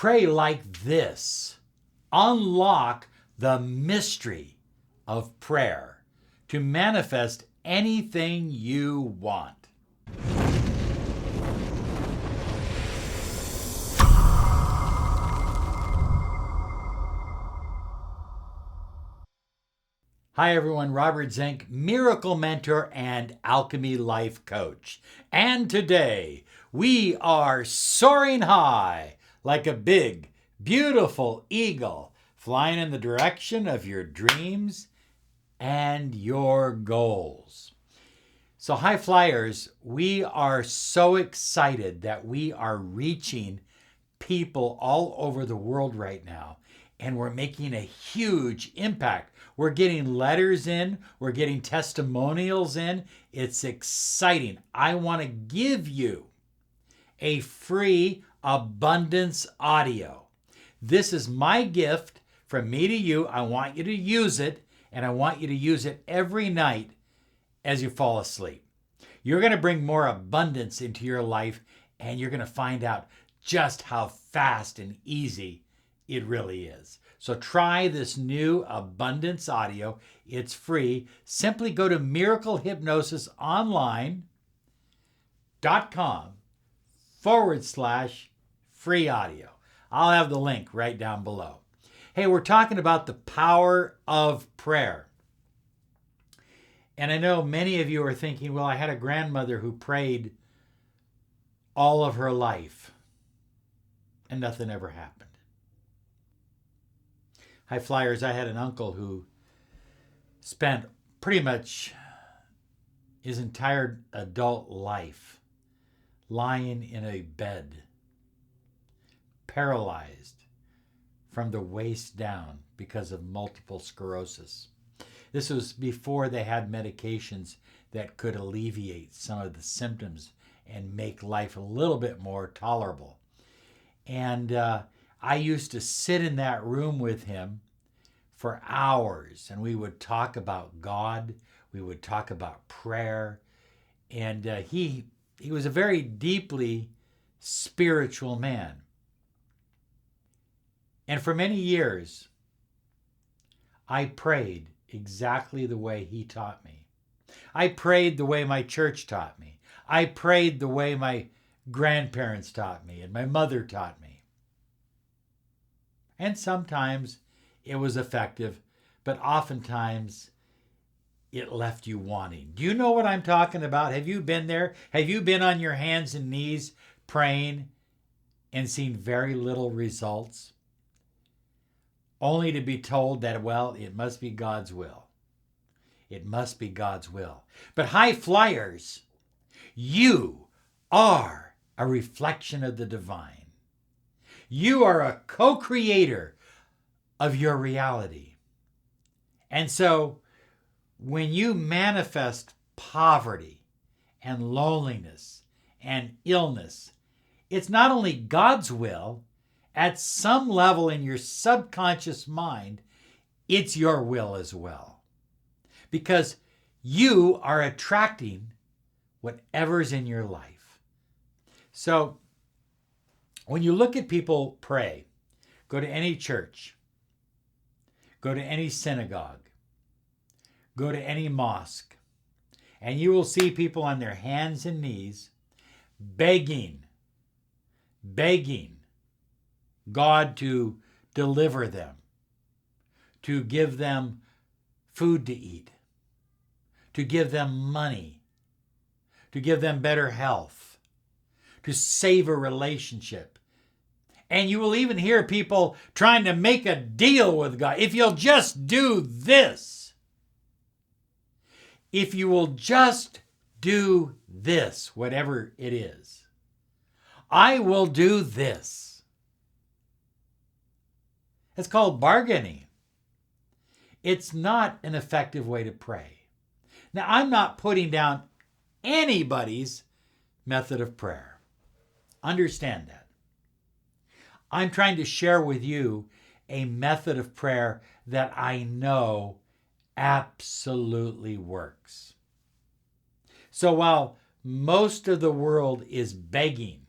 Pray like this. Unlock the mystery of prayer to manifest anything you want. Hi everyone, Robert Zink, Miracle Mentor and Alchemy Life Coach. And today we are soaring high like a big, beautiful eagle flying in the direction of your dreams and your goals. So high flyers, we are so excited that we are reaching people all over the world right now, and we're making a huge impact. We're getting letters in, we're getting testimonials in. It's exciting. I want to give you a free abundance audio. This is my gift from me to you. I want you to use it, and I want you to use it every night as you fall asleep. You're going to bring more abundance into your life, and you're going to find out just how fast and easy it really is. So try this new abundance audio. It's free. Simply go to miraclehypnosisonline.com/free audio. I'll have the link right down below. Hey, we're talking about the power of prayer. And I know many of you are thinking, well, I had a grandmother who prayed all of her life and nothing ever happened. High flyers, I had an uncle who spent pretty much his entire adult life lying in a bed, paralyzed from the waist down because of multiple sclerosis. This was before they had medications that could alleviate some of the symptoms and make life a little bit more tolerable. And I used to sit in that room with him for hours, and we would talk about God, we would talk about prayer, and he was a very deeply spiritual man. And for many years, I prayed exactly the way he taught me. I prayed the way my church taught me. I prayed the way my grandparents taught me and my mother taught me. And sometimes it was effective, but oftentimes it left you wanting. Do you know what I'm talking about? Have you been there? Have you been on your hands and knees praying and seen very little results? Only to be told that, well, it must be God's will. It must be God's will. But high flyers, you are a reflection of the divine. You are a co-creator of your reality. And so when you manifest poverty and loneliness and illness, it's not only God's will. At some level in your subconscious mind, it's your will as well. Because you are attracting whatever's in your life. So when you look at people pray, go to any church, go to any synagogue, go to any mosque, and you will see people on their hands and knees begging God to deliver them, to give them food to eat, to give them money, to give them better health, to save a relationship. And you will even hear people trying to make a deal with God. If you'll just do this, if you will just do this, whatever it is, I will do this. It's called bargaining. It's not an effective way to pray. Now, I'm not putting down anybody's method of prayer. Understand that. I'm trying to share with you a method of prayer that I know absolutely works. So while most of the world is begging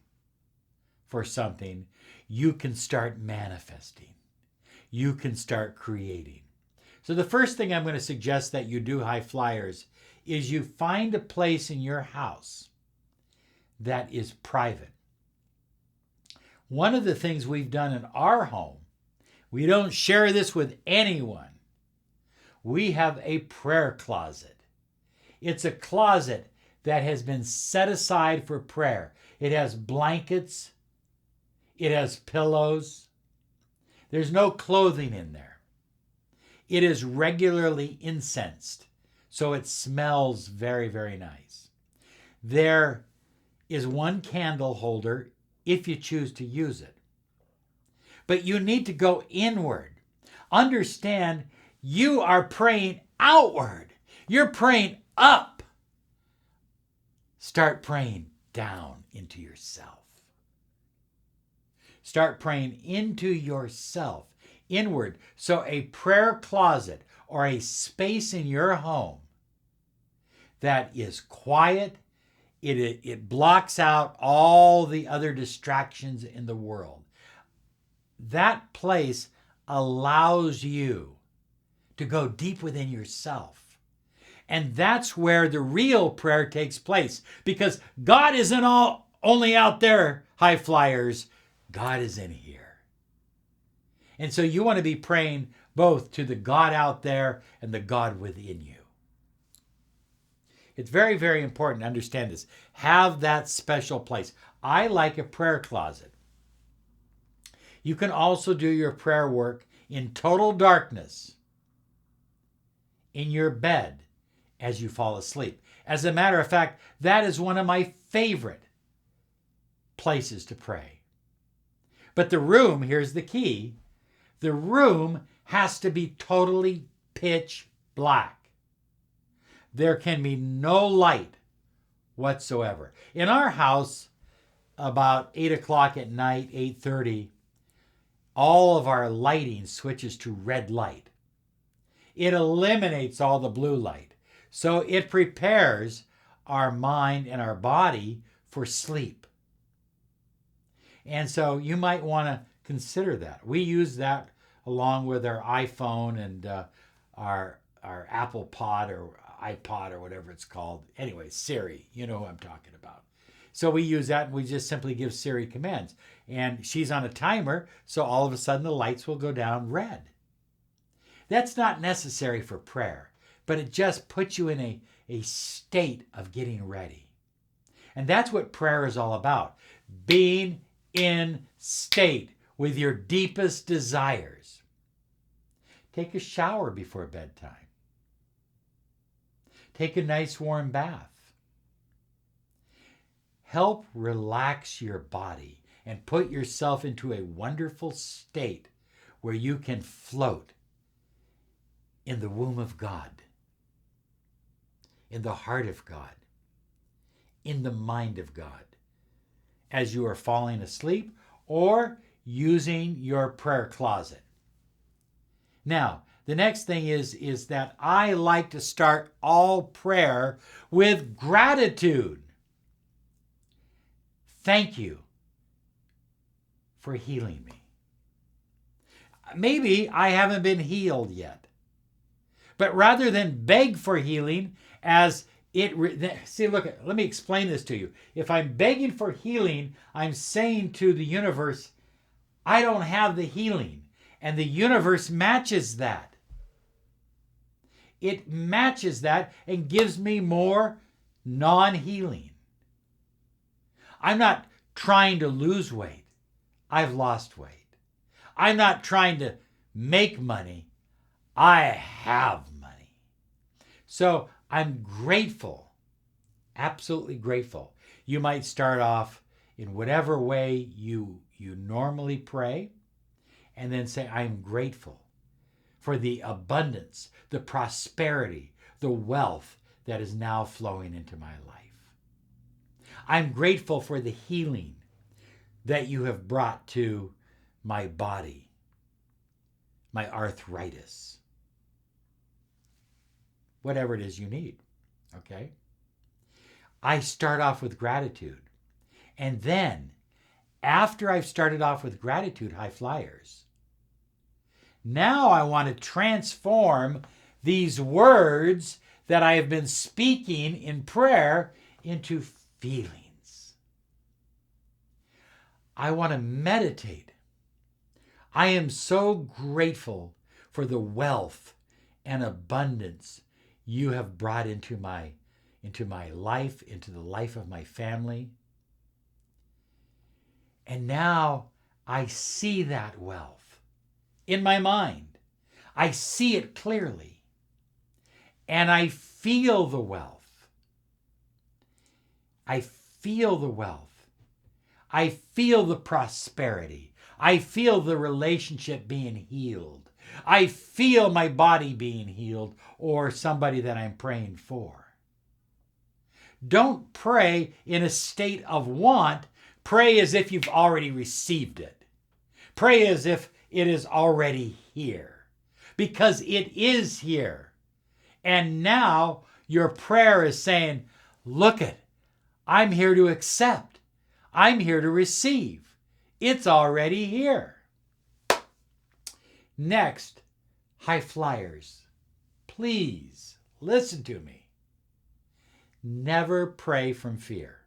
for something, you can start manifesting. You can start creating. So the first thing I'm going to suggest that you do, high flyers, is you find a place in your house that is private. One of the things we've done in our home, we don't share this with anyone. We have a prayer closet. It's a closet that has been set aside for prayer. It has blankets. It has pillows. There's no clothing in there. It is regularly incensed, so it smells very, very nice. There is one candle holder if you choose to use it. But you need to go inward. Understand, you are praying outward. You're praying up. Start praying down into yourself. Start praying into yourself, inward. So a prayer closet or a space in your home that is quiet, it blocks out all the other distractions in the world. That place allows you to go deep within yourself. And that's where the real prayer takes place, because God isn't only out there, high flyers. God is in here. And so you want to be praying both to the God out there and the God within you. It's very, very important to understand this. Have that special place. I like a prayer closet. You can also do your prayer work in total darkness in your bed as you fall asleep. As a matter of fact, that is one of my favorite places to pray. But the room, here's the key, the room has to be totally pitch black. There can be no light whatsoever. In our house, about 8 o'clock at night, 8:30, all of our lighting switches to red light. It eliminates all the blue light. So it prepares our mind and our body for sleep. And so you might want to consider that. We use that along with our iPhone and our Apple Pod or iPod or whatever it's called. Anyway, Siri, you know who I'm talking about. So we use that and we just simply give Siri commands. And she's on a timer, so all of a sudden the lights will go down red. That's not necessary for prayer, but it just puts you in a state of getting ready. And that's what prayer is all about. Being in state with your deepest desires. Take a shower before bedtime. Take a nice warm bath. Help relax your body and put yourself into a wonderful state where you can float in the womb of God, in the heart of God, in the mind of God, as you are falling asleep or using your prayer closet. Now, the next thing is that I like to start all prayer with gratitude. Thank you for healing me. Maybe I haven't been healed yet. But rather than beg for healing, let me explain this to you. If I'm begging for healing, I'm saying to the universe, I don't have the healing. And the universe matches that. It matches that and gives me more non-healing. I'm not trying to lose weight. I've lost weight. I'm not trying to make money. I have money. So I'm grateful, absolutely grateful. You might start off in whatever way you normally pray, and then say, I'm grateful for the abundance, the prosperity, the wealth that is now flowing into my life. I'm grateful for the healing that you have brought to my body, my arthritis, whatever it is you need, okay? I start off with gratitude. And then, after I've started off with gratitude, high flyers, now I want to transform these words that I have been speaking in prayer into feelings. I want to meditate. I am so grateful for the wealth and abundance you have brought into my life, into the life of my family. And now I see that wealth in my mind. I see it clearly. And I feel the wealth. I feel the wealth. I feel the prosperity. I feel the relationship being healed. I feel my body being healed, or somebody that I'm praying for. Don't pray in a state of want. Pray as if you've already received it. Pray as if it is already here, because it is here. And now your prayer is saying, look it, I'm here to accept. I'm here to receive. It's already here. Next, high flyers, please listen to me. Never pray from fear.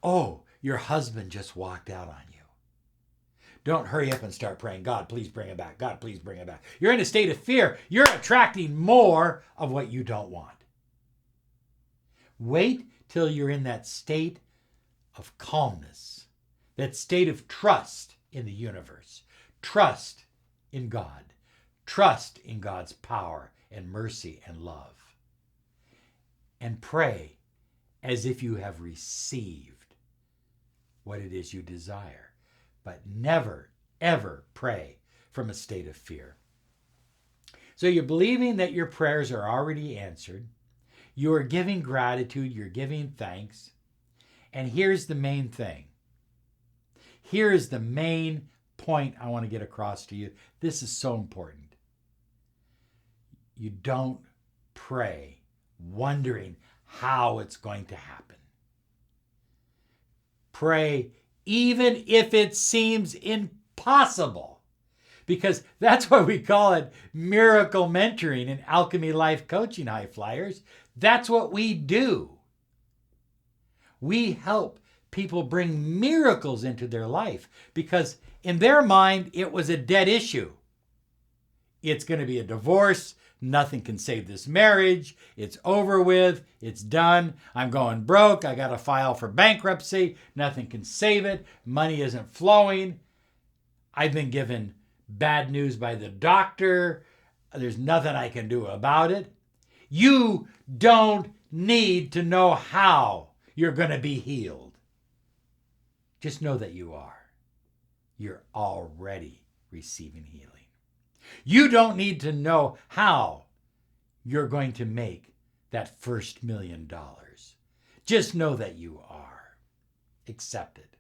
Oh, your husband just walked out on you. Don't hurry up and start praying, God, please bring him back. God, please bring him back. You're in a state of fear. You're attracting more of what you don't want. Wait till you're in that state of calmness, that state of trust in the universe, trust in God, trust in God's power and mercy and love. And pray as if you have received what it is you desire. But never, ever pray from a state of fear. So you're believing that your prayers are already answered. You're giving gratitude. You're giving thanks. And here's the main thing. Here is the main point I want to get across to you. This is so important. You don't pray wondering how it's going to happen. Pray even if it seems impossible, because that's why we call it miracle mentoring and Alchemy Life Coaching, high flyers. That's what we do. We help people bring miracles into their life because in their mind, it was a dead issue. It's going to be a divorce. Nothing can save this marriage. It's over with. It's done. I'm going broke. I got to file for bankruptcy. Nothing can save it. Money isn't flowing. I've been given bad news by the doctor. There's nothing I can do about it. You don't need to know how you're going to be healed. Just know that you are. You're already receiving healing. You don't need to know how you're going to make that first $1 million. Just know that you are. Accept it.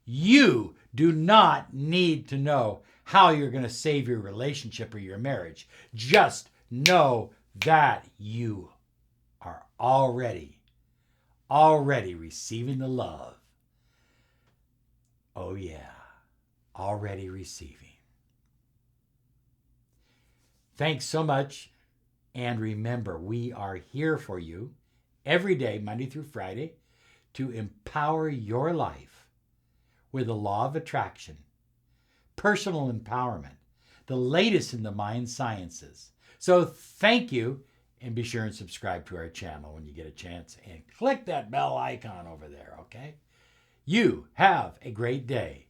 You do not need to know how you're going to save your relationship or your marriage. Just know that you are already receiving the love. Oh yeah, already receiving. Thanks so much. And remember, we are here for you every day, Monday through Friday, to empower your life with the law of attraction, personal empowerment, the latest in the mind sciences. So thank you, and be sure and subscribe to our channel when you get a chance, and click that bell icon over there, okay? You have a great day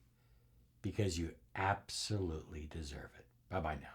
because you absolutely deserve it. Bye-bye now.